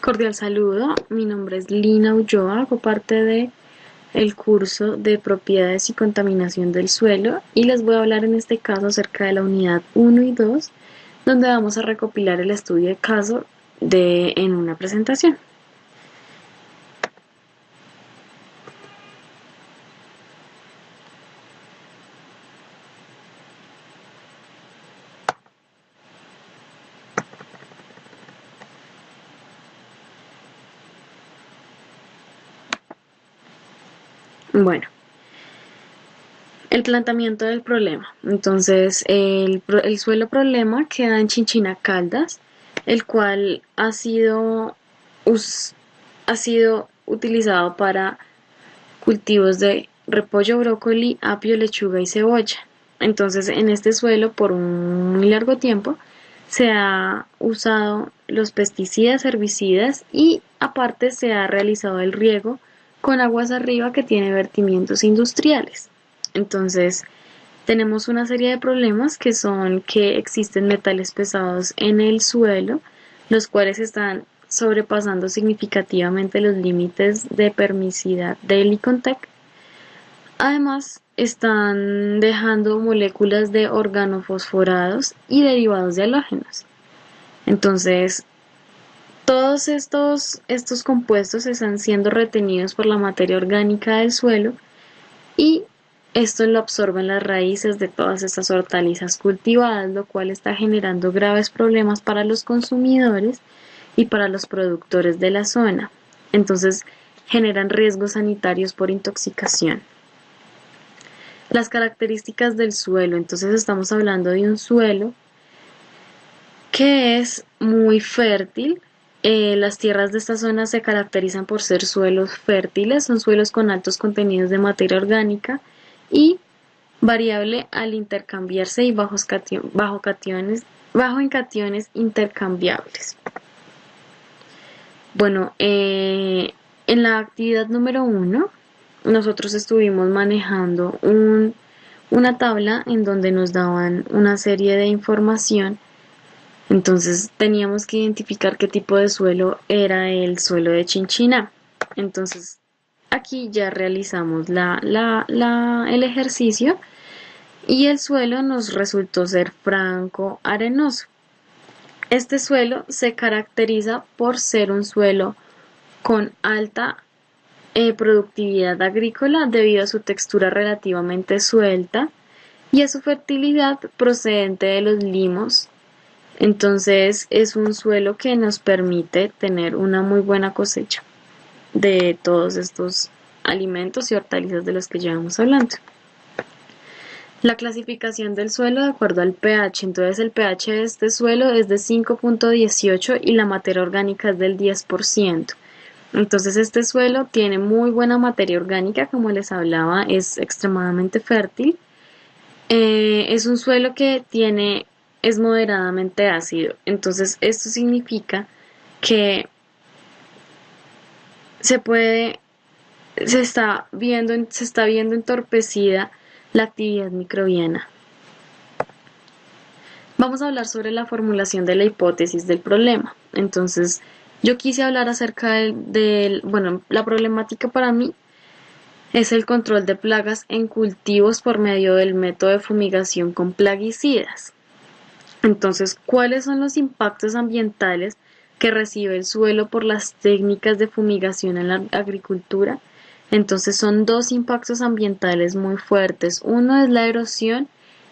Cordial saludo, mi nombre es Lina Ulloa, hago parte de el curso de Propiedades y Contaminación del Suelo y les voy a hablar en este caso acerca de la unidad 1 y 2, donde vamos a recopilar el estudio de caso en una presentación. Bueno, el planteamiento del problema. Entonces, el suelo problema queda en Chinchina Caldas, el cual ha sido utilizado para cultivos de repollo, brócoli, apio, lechuga y cebolla. Entonces, en este suelo, por un muy largo tiempo, se ha usado los pesticidas, herbicidas y aparte se ha realizado el riego con aguas arriba que tiene vertimientos industriales. Entonces, tenemos una serie de problemas que son que existen metales pesados en el suelo, los cuales están sobrepasando significativamente los límites de permisividad del ICONTEC. Además, están dejando moléculas de organofosforados y derivados de halógenos. Entonces, todos estos compuestos están siendo retenidos por la materia orgánica del suelo y esto lo absorben las raíces de todas estas hortalizas cultivadas, lo cual está generando graves problemas para los consumidores y para los productores de la zona. Entonces, generan riesgos sanitarios por intoxicación. Las características del suelo. Entonces, estamos hablando de un suelo que es muy fértil. Las tierras de esta zona se caracterizan por ser suelos fértiles, son suelos con altos contenidos de materia orgánica y variable al intercambiarse y bajo en cationes intercambiables. Bueno, en la actividad número 1 nosotros estuvimos manejando una tabla en donde nos daban una serie de información. Entonces teníamos que identificar qué tipo de suelo era el suelo de Chinchina. Entonces aquí ya realizamos el ejercicio y el suelo nos resultó ser franco arenoso. Este suelo se caracteriza por ser un suelo con alta productividad agrícola debido a su textura relativamente suelta y a su fertilidad procedente de los limos. Entonces es un suelo que nos permite tener una muy buena cosecha de todos estos alimentos y hortalizas de los que llevamos hablando. La clasificación del suelo de acuerdo al pH. Entonces el pH de este suelo es de 5.18 y la materia orgánica es del 10%. Entonces este suelo tiene muy buena materia orgánica, como les hablaba, es extremadamente fértil. Es un suelo que es moderadamente ácido. Entonces esto significa que se está viendo entorpecida la actividad microbiana. Vamos a hablar sobre la formulación de la hipótesis del problema. Entonces, yo quise hablar acerca bueno, la problemática para mí es el control de plagas en cultivos por medio del método de fumigación con plaguicidas. Entonces, ¿cuáles son los impactos ambientales que recibe el suelo por las técnicas de fumigación en la agricultura? Entonces, son dos impactos ambientales muy fuertes. Uno es la erosión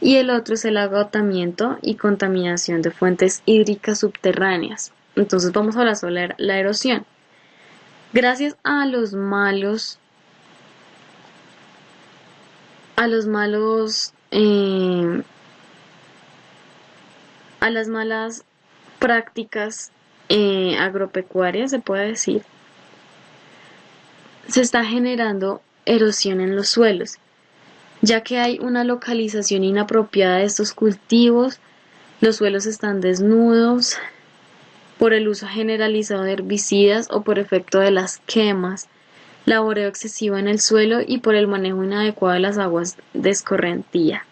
y el otro es el agotamiento y contaminación de fuentes hídricas subterráneas. Entonces, vamos a hablar sobre la erosión. Gracias a los malos a las malas prácticas agropecuarias, se puede decir, se está generando erosión en los suelos, ya que hay una localización inapropiada de estos cultivos, los suelos están desnudos por el uso generalizado de herbicidas o por efecto de las quemas, laboreo excesivo en el suelo y por el manejo inadecuado de las aguas de escorrentía.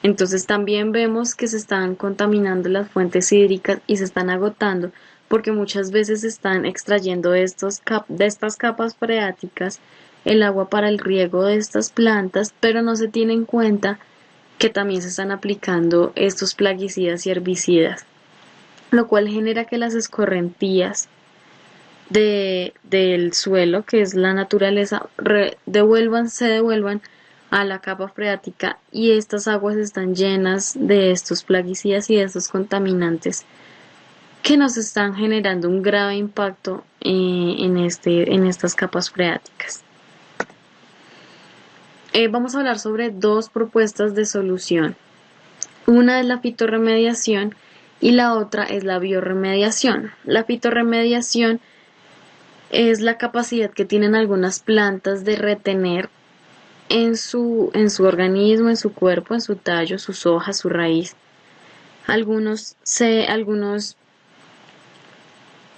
Entonces también vemos que se están contaminando las fuentes hídricas y se están agotando porque muchas veces están extrayendo de estas capas freáticas el agua para el riego de estas plantas, pero no se tiene en cuenta que también se están aplicando estos plaguicidas y herbicidas, lo cual genera que las escorrentías del suelo, que es la naturaleza, se devuelvan a la capa freática, y estas aguas están llenas de estos plaguicidas y de estos contaminantes que nos están generando un grave impacto en estas capas freáticas. Vamos a hablar sobre dos propuestas de solución. Una es la fitorremediación y la otra es la biorremediación. La fitorremediación es la capacidad que tienen algunas plantas de retener en su organismo, en su cuerpo, en su tallo, sus hojas, su raíz, algunos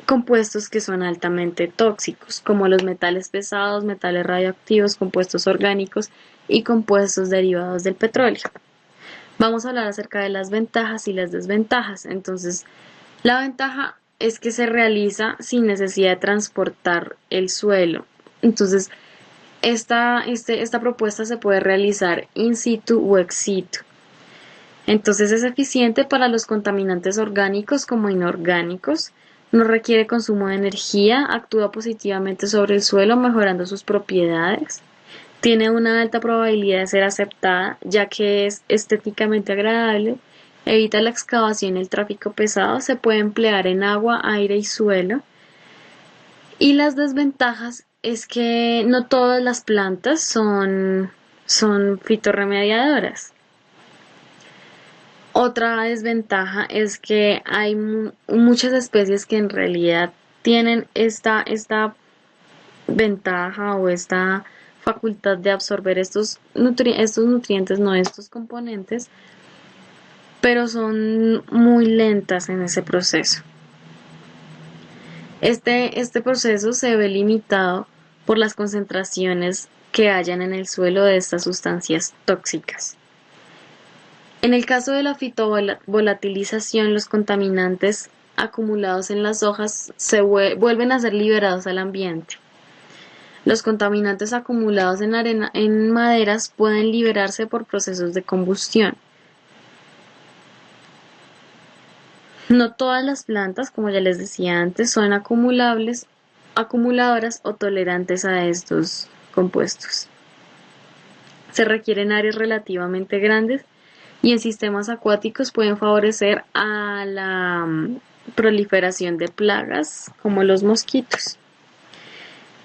compuestos que son altamente tóxicos, como los metales pesados, metales radioactivos, compuestos orgánicos y compuestos derivados del petróleo. Vamos a hablar acerca de las ventajas y las desventajas. Entonces, la ventaja es que se realiza sin necesidad de transportar el suelo. Entonces, esta propuesta se puede realizar in situ o ex situ. Entonces, es eficiente para los contaminantes orgánicos como inorgánicos, no requiere consumo de energía, actúa positivamente sobre el suelo mejorando sus propiedades, tiene una alta probabilidad de ser aceptada ya que es estéticamente agradable, evita la excavación y el tráfico pesado, se puede emplear en agua, aire y suelo. Y las desventajas es que no todas las plantas son fitorremediadoras. Otra desventaja es que hay muchas especies que en realidad tienen esta ventaja o esta facultad de absorber estos nutrientes, no estos componentes, pero son muy lentas en ese proceso. Este proceso se ve limitado por las concentraciones que hayan en el suelo de estas sustancias tóxicas. En el caso de la fitovolatilización, los contaminantes acumulados en las hojas se vuelven a ser liberados al ambiente. Los contaminantes acumulados en maderas pueden liberarse por procesos de combustión. No todas las plantas, como ya les decía antes, son acumuladoras o tolerantes a estos compuestos. Se requieren áreas relativamente grandes y en sistemas acuáticos pueden favorecer a la proliferación de plagas como los mosquitos.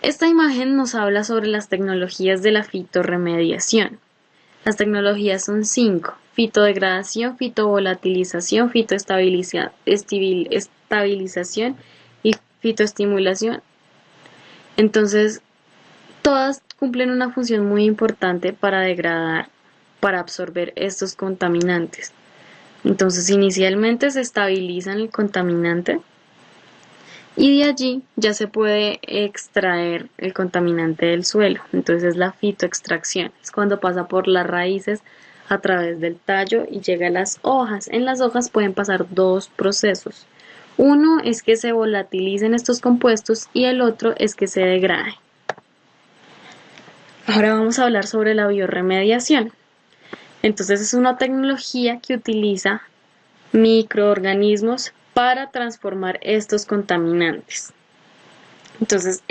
Esta imagen nos habla sobre las tecnologías de la fitorremediación. Las tecnologías son 5: fitodegradación, fitovolatilización, fitoestabilización y fitoestimulación. Entonces, todas cumplen una función muy importante para degradar, para absorber estos contaminantes. Entonces, inicialmente se estabiliza el contaminante y de allí ya se puede extraer el contaminante del suelo. Entonces es la fitoextracción, es cuando pasa por las raíces a través del tallo y llega a las hojas. En las hojas pueden pasar dos procesos. Uno es que se volatilicen estos compuestos y el otro es que se degrade. Ahora vamos a hablar sobre la biorremediación. Entonces es una tecnología que utiliza microorganismos para transformar estos contaminantes. Entonces,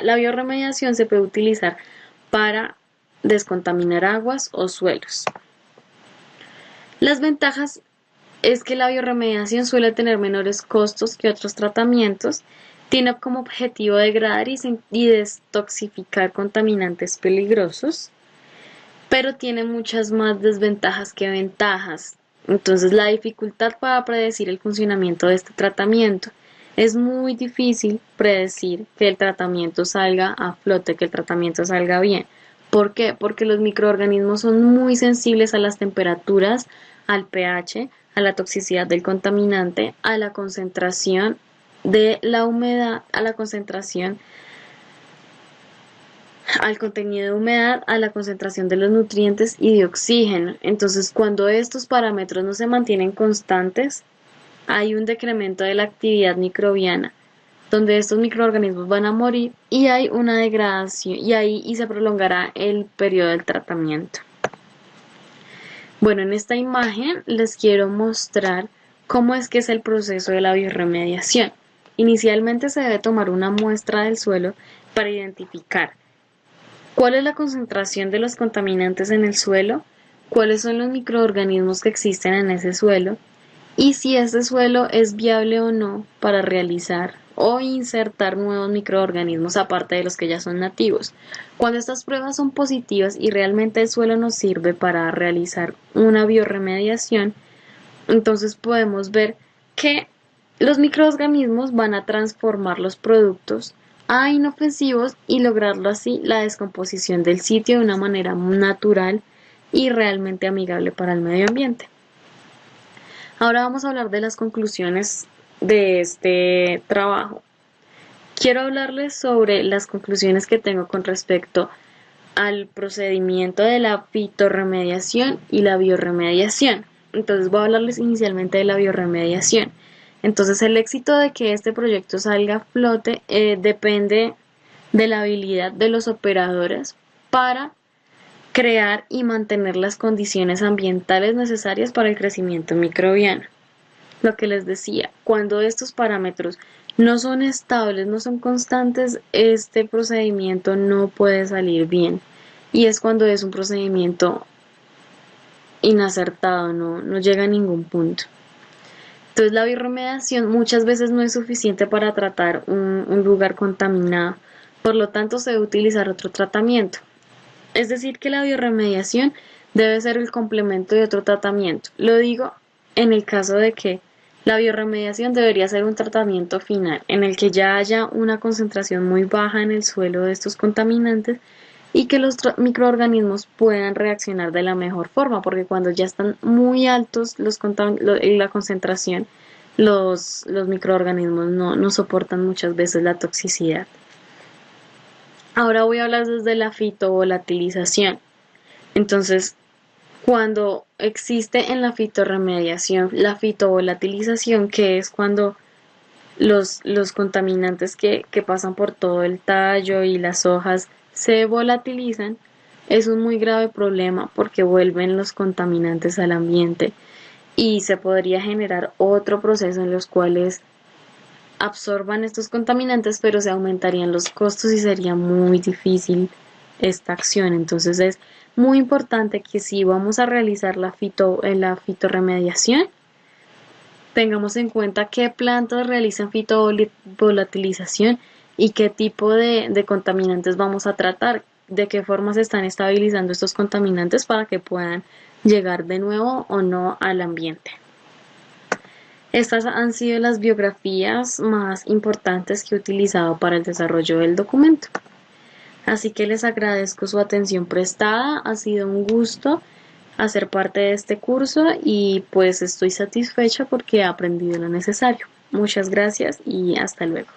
la biorremediación se puede utilizar para descontaminar aguas o suelos. Las ventajas es que la biorremediación suele tener menores costos que otros tratamientos, tiene como objetivo degradar y detoxificar contaminantes peligrosos, pero tiene muchas más desventajas que ventajas. Entonces, la dificultad para predecir el funcionamiento de este tratamiento. Es muy difícil predecir que el tratamiento salga a flote, que el tratamiento salga bien. ¿Por qué? Porque los microorganismos son muy sensibles a las temperaturas, al pH, a la toxicidad del contaminante, a la concentración de la humedad, al contenido de humedad, a la concentración de los nutrientes y de oxígeno. Entonces, cuando estos parámetros no se mantienen constantes, hay un decremento de la actividad microbiana, donde estos microorganismos van a morir y hay una degradación y se prolongará el periodo del tratamiento. Bueno, en esta imagen les quiero mostrar cómo es que es el proceso de la biorremediación. Inicialmente se debe tomar una muestra del suelo para identificar cuál es la concentración de los contaminantes en el suelo, cuáles son los microorganismos que existen en ese suelo y si este suelo es viable o no para realizar o insertar nuevos microorganismos aparte de los que ya son nativos. Cuando estas pruebas son positivas y realmente el suelo nos sirve para realizar una biorremediación, entonces podemos ver que los microorganismos van a transformar los productos a inofensivos y lograrlo así la descomposición del sitio de una manera natural y realmente amigable para el medio ambiente. Ahora vamos a hablar de las conclusiones de este trabajo. Quiero hablarles sobre las conclusiones que tengo con respecto al procedimiento de la fitorremediación y la biorremediación. Entonces voy a hablarles inicialmente de la biorremediación. Entonces el éxito de que este proyecto salga a flote depende de la habilidad de los operadores para crear y mantener las condiciones ambientales necesarias para el crecimiento microbiano. Lo que les decía, cuando estos parámetros no son estables, no son constantes, este procedimiento no puede salir bien. Y es cuando es un procedimiento inacertado, no llega a ningún punto. Entonces la biorremediación muchas veces no es suficiente para tratar un lugar contaminado, por lo tanto se debe utilizar otro tratamiento. Es decir, que la biorremediación debe ser el complemento de otro tratamiento. Lo digo en el caso de que la biorremediación debería ser un tratamiento final, en el que ya haya una concentración muy baja en el suelo de estos contaminantes y que los microorganismos puedan reaccionar de la mejor forma, porque cuando ya están muy altos la concentración, los microorganismos no soportan muchas veces la toxicidad. Ahora voy a hablar desde la fitovolatilización. Entonces, cuando existe en la fitorremediación la fitovolatilización, que es cuando los contaminantes que pasan por todo el tallo y las hojas se volatilizan, es un muy grave problema porque vuelven los contaminantes al ambiente y se podría generar otro proceso en los cuales absorban estos contaminantes, pero se aumentarían los costos y sería muy difícil esta acción. Entonces es muy importante que si vamos a realizar la fitorremediación, tengamos en cuenta qué plantas realizan fitovolatilización y qué tipo de contaminantes vamos a tratar, de qué forma se están estabilizando estos contaminantes para que puedan llegar de nuevo o no al ambiente. Estas han sido las biografías más importantes que he utilizado para el desarrollo del documento. Así que les agradezco su atención prestada, ha sido un gusto hacer parte de este curso y pues estoy satisfecha porque he aprendido lo necesario. Muchas gracias y hasta luego.